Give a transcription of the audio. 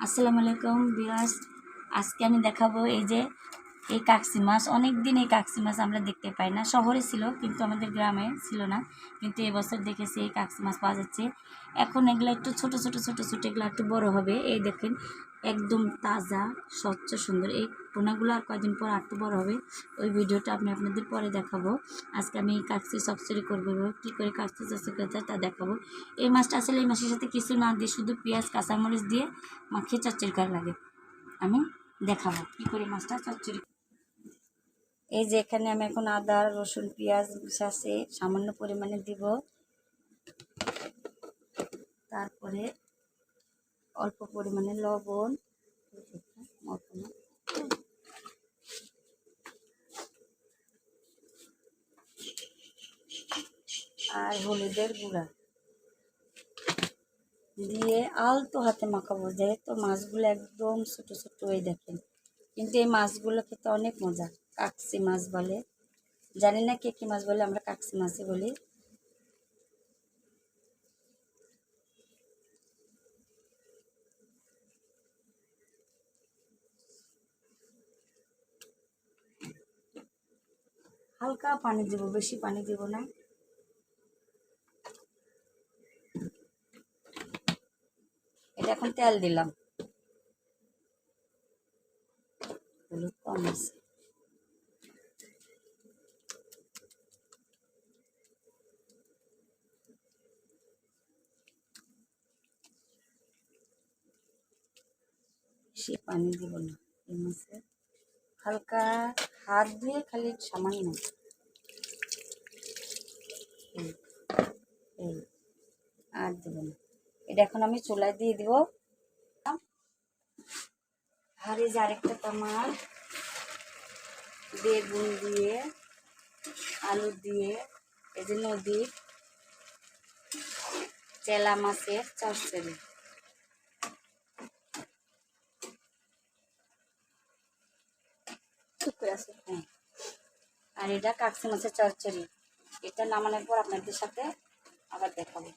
আসসালামু আলাইকুম ভিউয়ার্স, আজকে আমি দেখাবো এই কাকসি মাছ। অনেক দিন এই কাকসি মাছ আমরা দেখতে পাই না, শহরে ছিল কিন্তু আমাদের গ্রামে ছিল না। কিন্তু এবছর দেখেছি এই কাকসি মাছ পাওয়া যাচ্ছে। এখন এগুলো একটু ছোট ছোট ছোট ছোট, এগুলো একটু বড় হবে। এই দেখেন একদম তাজা, স্বচ্ছ, সুন্দর। এই পোনাগুলো আর কয়েকদিন পর একটু বড় হবে। ওই ভিডিওটা আমি আপনাদের পরে দেখাবো। আজকে আমি কাকসি চচ্চড়ি করবো, কী করে কাকসি চচ্চড়ি করতে তা দেখাবো। এই মাছটা আসলে এই মাছের সাথে কিছু না দিয়ে শুধু পেঁয়াজ কাঁচামরিচ দিয়ে মাখিয়ে চচ্চড়ি করা লাগে। আমি দেখাবো কী করে মাছটা চচ্চড়ি। এই যে এখানে আমি এখন আদা রসুন পেঁয়াজ আছে সামান্য পরিমাণে দিব। তারপরে অল্প পরিমাণে লবণ, আর হলুদের গুঁড়া দিয়ে আলতো হাতে মাখাবো। যেহেতু মাছগুলো একদম ছোট ছোট, এই দেখেন। কিন্তু এই মাছগুলো খেতে অনেক মজা। কাকসি মাছ বলে, জানি না কে কী মাছ বলে, আমরা কাকসি মাছই বলি। হালকা পানি দিব, বেশি পানি দিব না। এটা এখন তেল দিলাম, হলুদ কম আছে। বেশি পানি দিব না। এই মাছে হালকা হাত দিয়ে খালি সামান্য, এই এই আর দেবো না। এটা এখন আমি চুলায় দিয়ে দিব। আর এই যে আরেকটা টমাট, বেগুন দিয়ে, আলু দিয়ে, এই যে নদীর চেলা মাছের চচ্চড়ি। হ্যাঁ, আর এটা কাকসি মাছের চচ্চড়ি। এটা নামানোর পর আপনাদের সাথে আবার দেখাবো।